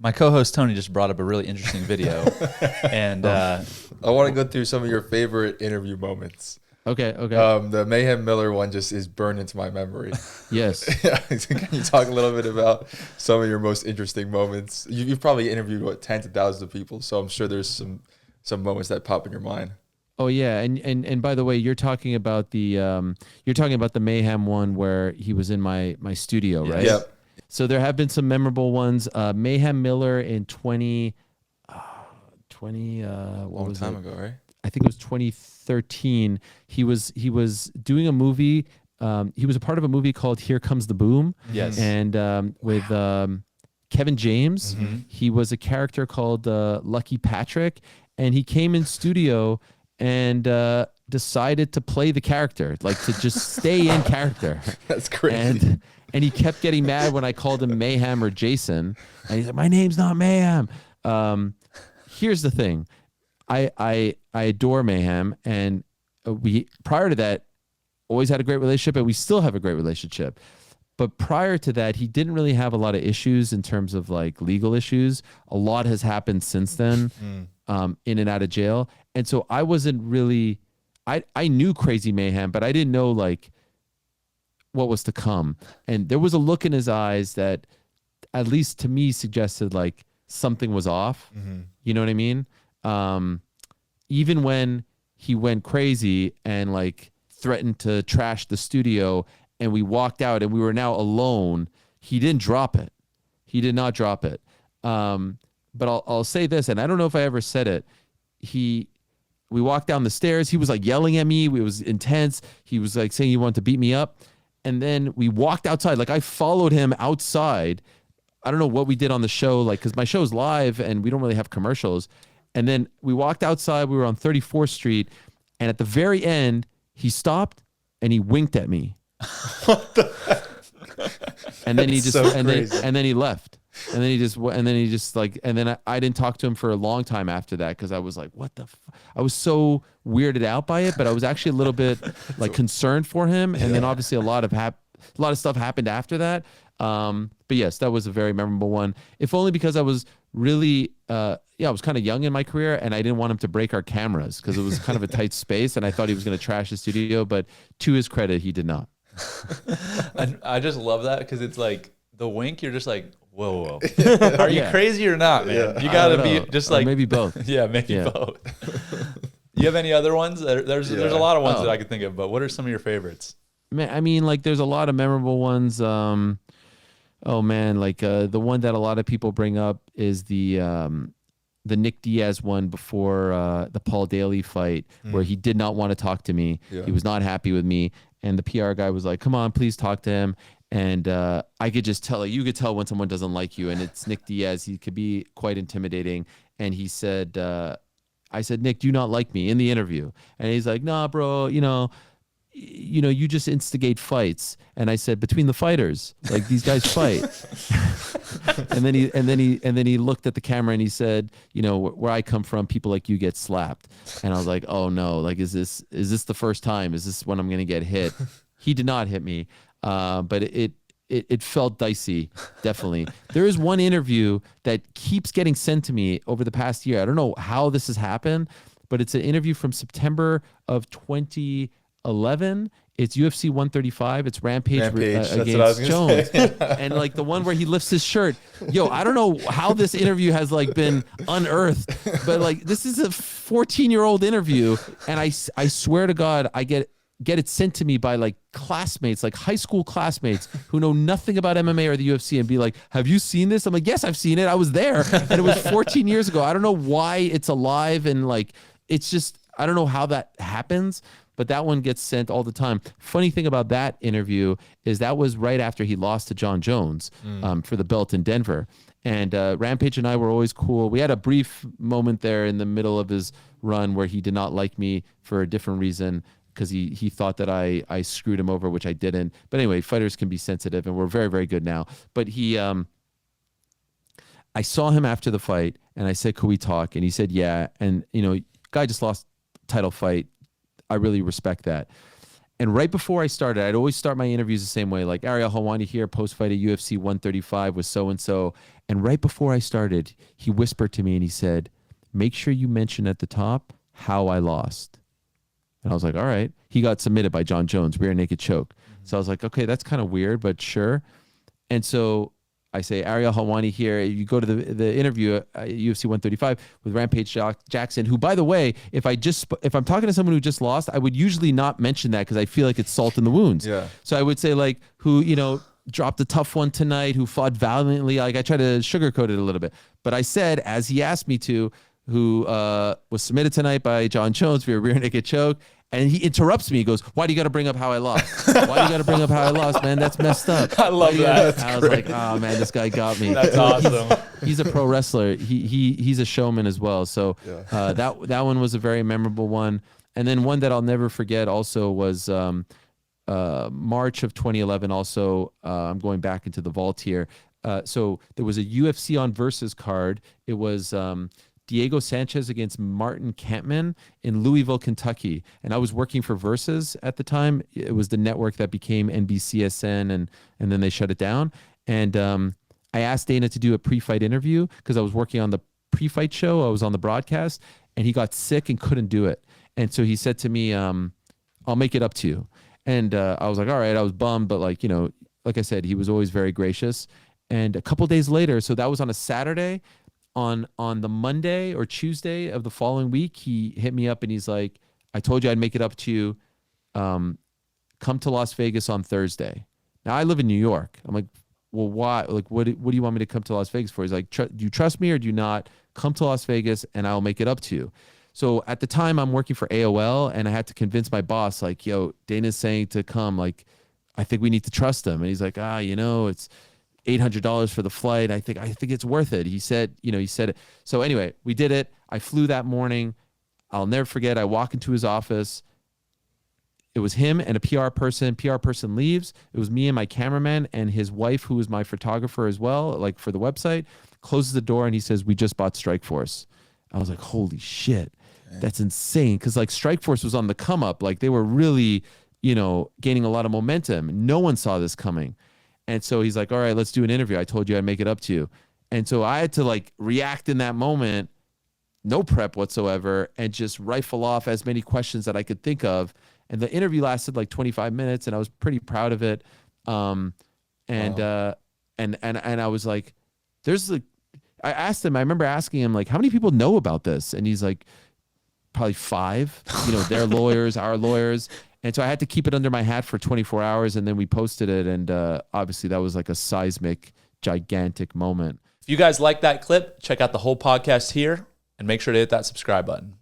my co-host Tony just brought up a really interesting video, and I want to go through some of your favorite interview moments. Okay. Okay. The Mayhem Miller one just is burned into my memory. Yes. Can you talk a little bit about some of your most interesting moments? You've probably interviewed tens of thousands of people, so I'm sure there's some moments that pop in your mind. Oh yeah, and by the way, you're talking about the Mayhem one where he was in my studio, right? Yep. So there have been some memorable ones. Mayhem Miller in 20 Long time ago, right? I think it was 2013. He was doing a movie. He was a part of a movie called Here Comes the Boom. Yes. And with Kevin James, he was a character called Lucky Patrick, and he came in studio and decided to play the character, like to just stay in character. That's crazy. And he kept getting mad when I called him Mayhem or Jason. And he's like, my name's not Mayhem. Here's the thing. I adore Mayhem, and we prior to that always had a great relationship, and we still have a great relationship. But prior to that, he didn't really have a lot of issues in terms of like legal issues. A lot has happened since then, in and out of jail. And so I wasn't really, I knew Crazy Mayhem, but I didn't know like what was to come. And there was a look in his eyes that at least to me suggested like something was off. You know what I mean? Even when he went crazy and like threatened to trash the studio and we walked out and we were now alone, he didn't drop it. He did not drop it. But I'll say this, and I don't know if I ever said it. We walked down the stairs. He was like yelling at me. It was intense. He was like saying he wanted to beat me up. And then we walked outside. Like I followed him outside. I don't know what we did on the show, like, because my show's live and we don't really have commercials. And then we walked outside. We were on 34th Street. And at the very end, he stopped and he winked at me. What the heck? And then he just, so and crazy. then he left. And then he just like, and then I didn't talk to him for a long time after that because I was like, what the I was so weirded out by it, but I was actually a little bit like concerned for him. And then obviously a lot of stuff happened after that. But yes, that was a very memorable one. If only because I was really, I was kind of young in my career and I didn't want him to break our cameras because it was kind of a tight space and I thought he was going to trash the studio, but to his credit, he did not. I just love that because it's like the wink. You're just like, whoa. Are you crazy or not, man? Yeah. You gotta be just like maybe both. Yeah, maybe both. You have any other ones? There's a lot of ones that I could think of, but what are some of your favorites? Man, I mean, like there's a lot of memorable ones. Oh man, like the one that a lot of people bring up is the Nick Diaz one before the Paul Daly fight, where he did not want to talk to me. Yeah. He was not happy with me, and the PR guy was like, "Come on, please talk to him." And I could just tell, you could tell when someone doesn't like you, and it's Nick Diaz. He could be quite intimidating. And he said, I said, Nick, do you not like me in the interview? And he's like, nah, bro, you just instigate fights. And I said, between the fighters, like these guys fight. and then he looked at the camera and he said, where I come from, people like you get slapped. And I was like, oh no, like, is this the first time? Is this when I'm going to get hit? He did not hit me. But it felt dicey, definitely. There is one interview that keeps getting sent to me over the past year. I don't know how this has happened, but it's an interview from September of 2011. It's UFC 135. It's Rampage against Jones. And like the one where he lifts his shirt. Yo, I don't know how this interview has like been unearthed, but like this is a 14-year-old interview. And I swear to God, I get it sent to me by like classmates, like high school classmates who know nothing about MMA or the UFC and be like, have you seen this? I'm like, yes, I've seen it. I was there. And it was 14 years ago. I don't know why it's alive. And like, it's just, I don't know how that happens, but that one gets sent all the time. Funny thing about that interview is that was right after he lost to John Jones for the belt in Denver. And Rampage and I were always cool. We had a brief moment there in the middle of his run where he did not like me for a different reason, because he thought that I screwed him over, which I didn't. But anyway, fighters can be sensitive, and we're very, very good now. But I saw him after the fight, and I said, could we talk? And he said, yeah. And, guy just lost title fight. I really respect that. And right before I started, I'd always start my interviews the same way, like Ariel Helwani here, post-fight at UFC 135 with so-and-so. And right before I started, he whispered to me and he said, make sure you mention at the top how I lost. And I was like, all right. He got submitted by John Jones, rear naked choke. So I was like, okay, that's kind of weird, but sure. And so I say, Ariel Helwani here. You go to the interview at UFC 135 with Rampage Jackson, who, by the way, if I'm talking to someone who just lost, I would usually not mention that because I feel like it's salt in the wounds. Yeah. So I would say like, who, dropped a tough one tonight, who fought valiantly. Like I try to sugarcoat it a little bit. But I said, as he asked me to, who was submitted tonight by John Jones via rear naked choke. And he interrupts me. He goes, why do you got to bring up how I lost? Why do you got to bring up how I lost, man? That's messed up. I love that. I was like, oh, man, this guy got me. That's awesome. He's a pro wrestler. He's a showman as well. So that one was a very memorable one. And then one that I'll never forget also was March of 2011. Also, I'm going back into the vault here. So there was a UFC on Versus card. It was Diego Sanchez against Martin Kampmann in Louisville, Kentucky. And I was working for Versus at the time. It was the network that became NBCSN, and then they shut it down. And I asked Dana to do a pre-fight interview because I was working on the pre-fight show. I was on the broadcast, and he got sick and couldn't do it. And so he said to me, I'll make it up to you. And I was like, all right. I was bummed, but like I said, he was always very gracious. And a couple days later, so that was on a Saturday, on the Monday or Tuesday of the following week, he hit me up and he's like, I told you I'd make it up to you. Come to Las Vegas on Thursday. Now I live in New York. I'm like, well, why? Like, what do you want me to come to Las Vegas for? He's like, do you trust me or do you not? Come to Las Vegas and I'll make it up to you. So at the time I'm working for AOL and I had to convince my boss, like, yo, Dana's saying to come, like, I think we need to trust him. And he's like, it's $800 for the flight. I think it's worth it. He said it. So anyway, we did it. I flew that morning. I'll never forget. I walk into his office. It was him and a PR person. PR person leaves. It was me and my cameraman and his wife, who was my photographer as well, like for the website, closes the door and he says, we just bought Strikeforce. I was like, holy shit, that's insane. Cause like Strikeforce was on the come up. Like they were really, gaining a lot of momentum. No one saw this coming. And so he's like, all right, let's do an interview. I told you I'd make it up to you. And so I had to like react in that moment, no prep whatsoever, and just rifle off as many questions that I could think of. And the interview lasted like 25 minutes and I was pretty proud of it. And I was like, I asked him, I remember asking him like, how many people know about this? And he's like, probably 5, their lawyers, our lawyers. And so I had to keep it under my hat for 24 hours and then we posted it. And obviously that was like a seismic, gigantic moment. If you guys like that clip, check out the whole podcast here and make sure to hit that subscribe button.